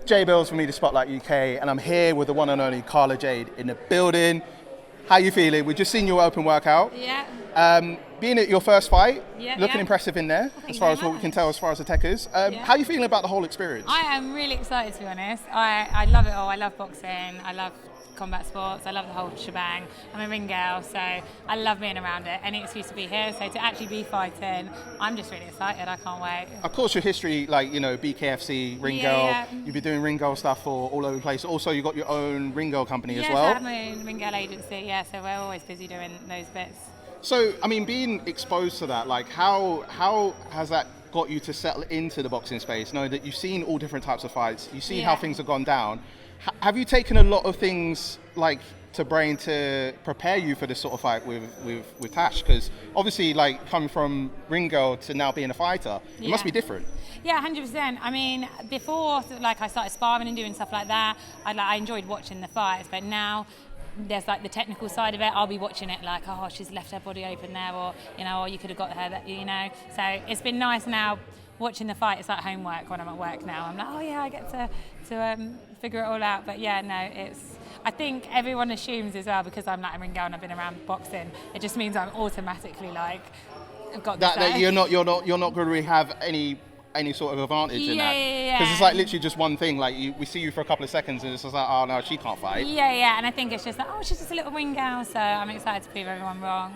J Bills for me to Spotlight UK, and I'm here with the one and only Carla Jade in the building. How you feeling? We've just seen your open workout. Yeah. Being at your first fight, looking yeah. impressive in there, as far as what we can tell, as far as the tech is. How are you feeling about the whole experience? I am really excited, to be honest. I love it all. I love boxing. I love combat sports. I love the whole shebang. I'm a ring girl, so I love being around it. Any excuse to be here. So to actually be fighting, I'm just really excited. I can't wait. Of course, your history, like, you know, BKFC, Ring Girl, you've been doing Ring Girl stuff all over the place. Also, you've got your own Ring Girl company as well. Yes, I have my own Ring Girl agency, so we're always busy doing those bits. So, I mean, being exposed to that, like, how has that got you to settle into the boxing space, knowing that you've seen all different types of fights, you've seen how things have gone down? Have you taken a lot of things, like, to brain to prepare you for this sort of fight with Tash? Because obviously, like, coming from Ring Girl to now being a fighter, it must be different. Yeah, 100%. I mean, before, like, I started sparring and doing stuff like that, I enjoyed watching the fights, but now there's like the technical side of it. I'll be watching it like, oh, she's left her body open there, or, you know, or you could have got her that, you know. So it's been nice now watching the fight. It's like homework when I'm at work now. I'm like, oh yeah, I get to figure it all out. But yeah, no, I think everyone assumes as well, because I'm like a ring girl and I've been around boxing, it just means I'm automatically like, I've got that you're not going to really have any sort of advantage in that, because it's like literally just one thing. Like, we see you for a couple of seconds and it's just like, oh no, she can't fight. And I think it's just like, oh, she's just a little ring girl, so I'm excited to prove everyone wrong.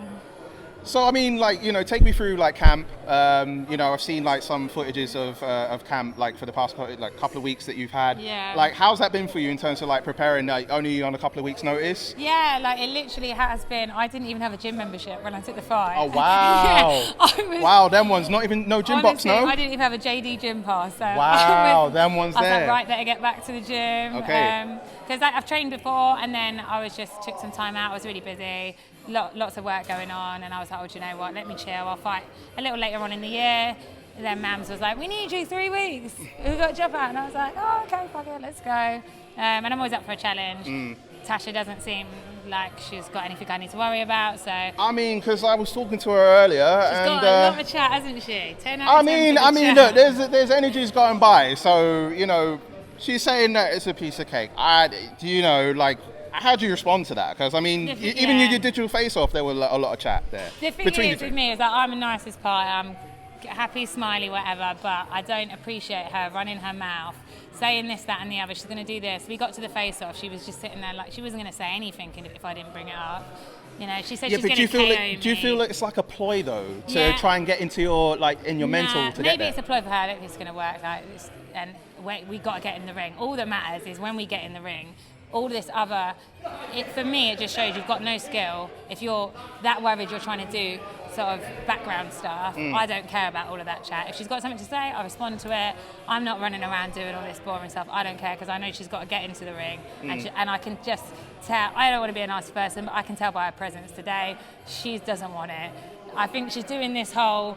So, I mean, like, you know, take me through, like, camp. You know, I've seen, like, some footages of camp, like, for the past, like, couple of weeks that you've had. Yeah. Like, how's that been for you in terms of, like, preparing, like, only on a couple of weeks' notice? Yeah, like, it literally has been. I didn't even have a gym membership when I took the fight. Oh, wow. Wow, them ones, no gym box, no? I didn't even have a JD gym pass. So wow, them ones there. I was like, right, better get back to the gym. Okay. Because I've trained before, and then I took some time out. I was really busy. Lots of work going on, and I was like, oh, do you know what, let me chill, I'll fight a little later on in the year. And then Mams was like, we need you 3 weeks, we've got to jump out. And I was like, oh, okay, fuck it, let's go. And I'm always up for a challenge. Tasha doesn't seem like she's got anything I need to worry about, so. I mean, because I was talking to her earlier, she's got a lot of chat, hasn't she? 10 out of 10 I mean, look, there's energies going by, so, you know, she's saying that it's a piece of cake. Do you know, like, how do you respond to that? Because, I mean, even your digital face-off, there was a lot of chat there. The thing is with me is that I'm the nicest part. I'm happy, smiley, whatever, but I don't appreciate her running her mouth, saying this, that, and the other. She's going to do this. We got to the face-off. She was just sitting there like she wasn't going to say anything if I didn't bring it up. You know, she said she's going to KO me. Do you feel like it's like a ploy, though, to try and get into your, like, in your mental to get there? Maybe it's a ploy for her. I don't think it's going to work. Like, and we got to get in the ring. All that matters is when we get in the ring, all this other, for me, it just shows you've got no skill. If you're that worried you're trying to do sort of background stuff, I don't care about all of that chat. If she's got something to say, I respond to it. I'm not running around doing all this boring stuff. I don't care, because I know she's got to get into the ring. And I can just tell, I don't want to be a nice person, but I can tell by her presence today, she doesn't want it. I think she's doing this whole,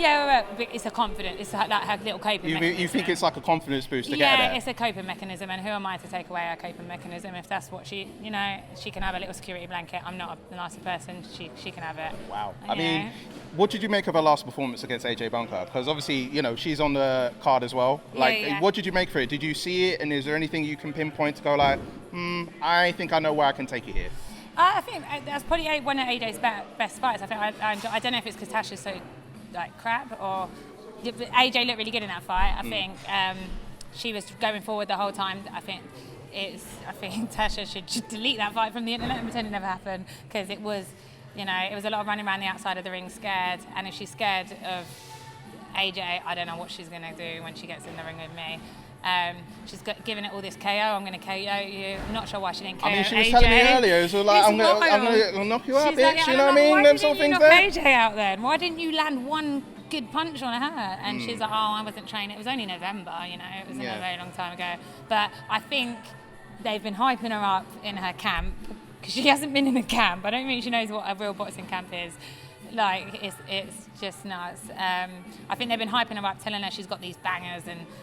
it's a confidence. It's like her little coping mechanism. You think it's like a confidence boost to get there? Yeah, it's a coping mechanism, and who am I to take away her coping mechanism? If that's what she can have a little security blanket. I'm not a nicer person. She can have it. Wow. I mean, what did you make of her last performance against AJ Bunker? Because obviously, you know, she's on the card as well. Like, what did you make for it? Did you see it, and is there anything you can pinpoint to go like, I think I know where I can take it here? I think that's probably one of AJ's best fights. I think I don't know if it's because Tash is so like crap, or AJ looked really good in that fight. I think she was going forward the whole time. I think Tasha should delete that fight from the internet and pretend it never happened, because it was a lot of running around the outside of the ring scared, and if she's scared of AJ, I don't know what she's going to do when she gets in the ring with me. She's giving it all this KO. I'm going to KO you. I'm not sure why she didn't KO AJ. I mean, she was telling me earlier, so like, I'm going to knock you out, bitch. Like, you know what I mean? Them sort of things there. Why didn't you knock AJ out then? Why didn't you land one good punch on her? And she's like, oh, I wasn't training. It was only November, you know. It wasn't a very long time ago. But I think they've been hyping her up in her camp, because she hasn't been in a camp. I don't think she knows what a real boxing camp is. Like, it's just nuts. I think they've been hyping her up, telling her she's got these bangers,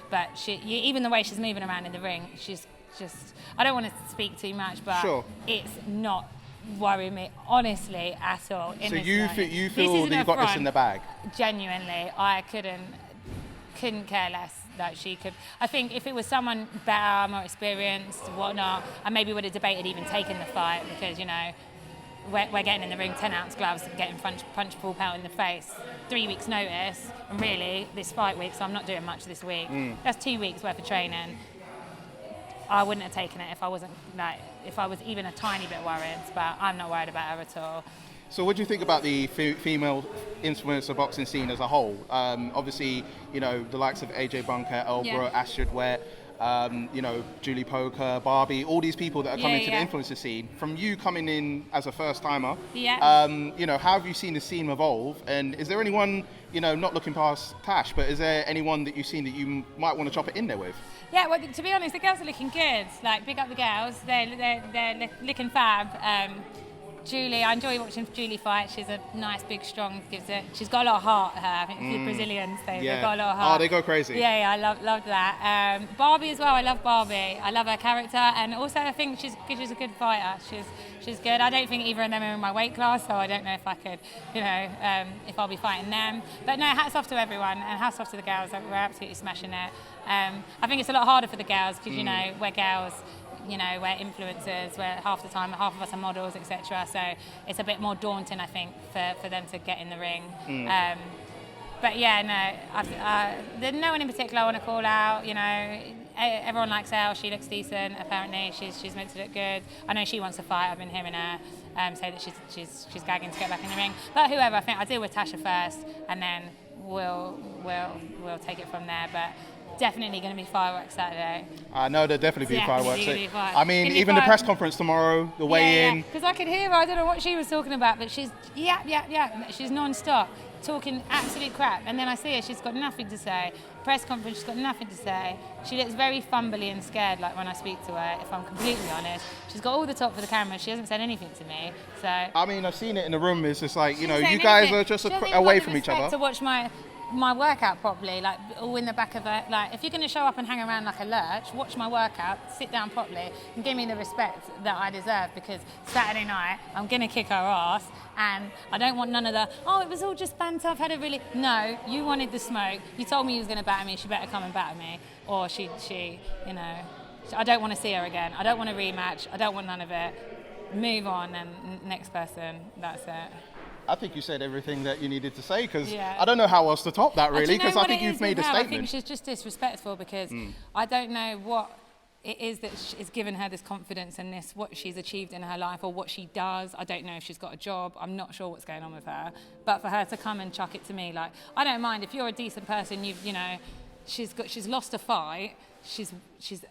but even the way she's moving around in the ring, she's just, I don't want to speak too much, but it's not worrying me, honestly, at all. So you feel that you've got this in the bag? Genuinely, I couldn't care less. Like she could. I think if it was someone better, more experienced, whatnot, I maybe would have debated even taking the fight because we're getting in the ring 10-ounce gloves and getting punch full pelt in the face. 3 weeks notice, and really this fight week, so I'm not doing much this week. That's 2 weeks worth of training. I wouldn't have taken it if I wasn't if I was even a tiny bit worried, but I'm not worried about her at all. So what do you think about the female influencer boxing scene as a whole? Obviously, the likes of AJ Bunker, Elbra, Astrid Wet, Julie Poker, Barbie, all these people that are coming to the influencer scene. From you coming in as a first timer, how have you seen the scene evolve? And is there anyone, not looking past Tash, but is there anyone that you've seen that you might want to chop it in there with? Yeah, well, to be honest, the girls are looking good. Like, big up the girls. They're looking fab. Julie, I enjoy watching Julie fight. She's a nice, big, strong. She's got a lot of heart. Her, I think the Brazilians, they've got a lot of heart. Oh, they go crazy. Yeah, I love that. Barbie as well. I love Barbie. I love her character, and also I think she's a good fighter. She's good. I don't think either of them are in my weight class, so I don't know if I could, if I'll be fighting them. But no, hats off to everyone, and hats off to the girls. We're absolutely smashing it. I think it's a lot harder for the girls because we're girls. We're influencers, where half the time half of us are models, etc. So it's a bit more daunting, I think, for them to get in the ring. But yeah, no, there's no one in particular I want to call out. Everyone likes Elle. She looks decent. Apparently, she's meant to look good. I know she wants to fight. I've been hearing her say that she's gagging to get back in the ring. But whoever, I think I'll deal with Tasha first, and then we'll take it from there. But definitely going to be fireworks Saturday. I know there'll definitely be fireworks. I mean, even the press conference tomorrow, the weigh-in. Because I could hear her, I don't know what she was talking about, but she's she's non-stop talking absolute crap. And then I see her, she's got nothing to say. Press conference, she's got nothing to say. She looks very fumbly and scared, like when I speak to her, if I'm completely honest. She's got all the top for the camera. She hasn't said anything to me. So I mean, I've seen it in the room. It's just like, you guys are just away from each other. To watch my workout properly, like all in the back of it. Like, if you're going to show up and hang around like a lurch, watch my workout, sit down properly, and give me the respect that I deserve, because Saturday night I'm going to kick her ass, and I don't want none of the, it was all just banter, I've had a really... No, you wanted the smoke. You told me you was going to batter me, she better come and batter me. Or she I don't want to see her again. I don't want a rematch. I don't want none of it. Move on, and next person, that's it. I think you said everything that you needed to say, because I don't know how else to top that, really, because I think you've made a statement. I think she's just disrespectful, because I don't know what it is that is giving her this confidence and what she's achieved in her life, or what she does. I don't know if she's got a job. I'm not sure what's going on with her. But for her to come and chuck it to me, like, I don't mind if you're a decent person. She's lost a fight. She's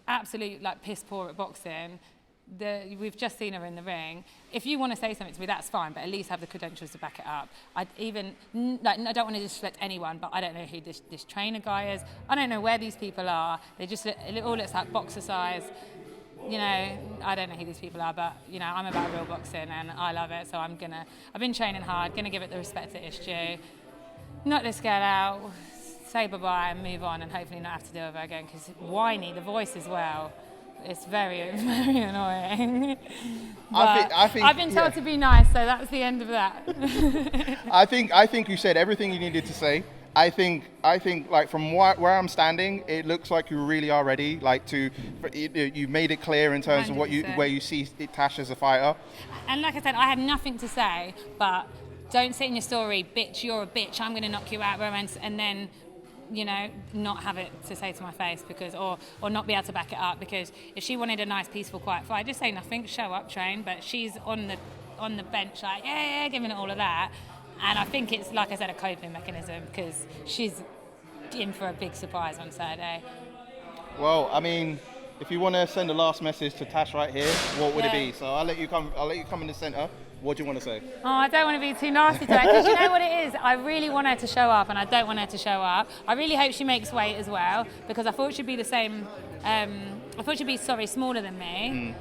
absolutely like piss poor at boxing. We've just seen her in the ring. If you want to say something to me, that's fine, but at least have the credentials to back it up. I don't want to disrespect anyone, but I don't know who this trainer guy is. I don't know where these people are. It all looks like boxer size. I don't know who these people are, but I'm about real boxing and I love it. So I've been training hard, gonna give it the respect that it's due. Knock this girl out, say bye-bye and move on, and hopefully not have to deal with her again, because whiny, the voice as well. It's very, very annoying. I think I've been told to be nice, so that's the end of that. I think you said everything you needed to say. I think like from where I'm standing, it looks like you really are ready. Like you made it clear in terms 100%. Of where you see Tash as a fighter. And like I said, I had nothing to say, but don't say in your story, bitch, you're a bitch, I'm going to knock you out, and then not have it to say to my face, because or not be able to back it up, because if she wanted a nice peaceful quiet fight, just say nothing, show up, train. But she's on the bench like giving it all of that, and I think it's, like I said, a coping mechanism, because she's in for a big surprise on Saturday. Well, I mean, if you want to send a last message to Tash right here, what would it be? So I'll let you come in the center. What do you want to say? I don't want to be too nasty to her, because you know what it is? I really want her to show up, and I don't want her to show up. I really hope she makes weight as well, because I thought she'd be the same. I thought she'd be smaller than me,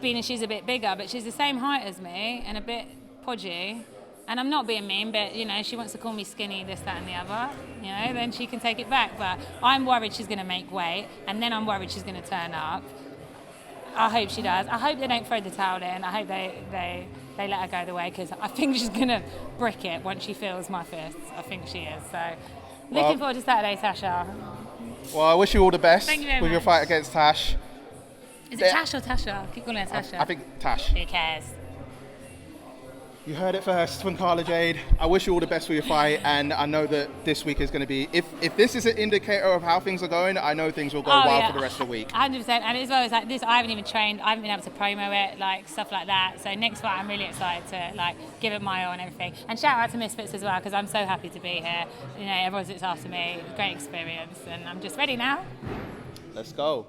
being as she's a bit bigger, but she's the same height as me and a bit podgy. And I'm not being mean, but she wants to call me skinny, this, that, and the other. Then she can take it back. But I'm worried she's going to make weight, and then I'm worried she's going to turn up. I hope she does. I hope they don't throw the towel in. I hope they let her go the way, because I think she's going to brick it once she feels my fists. I think she is. So looking forward to Saturday, Tasha. Well, I wish you all the best Thank you very with your much. fight against Tash. Is it Tash or Tasha? I keep calling her Tasha. I think Tash. Who cares? You heard it first from Carla Jade. I wish you all the best for your fight, and I know that this week is going to be, if this is an indicator of how things are going, I know things will go wild for the rest of the week. 100%. And as well as like this, I haven't even trained. I haven't been able to promo it, like stuff like that. So next fight, I'm really excited to like give it my all and everything. And shout out to Misfits as well, because I'm so happy to be here. You know, everyone's looks after me. Great experience, and I'm just ready now. Let's go.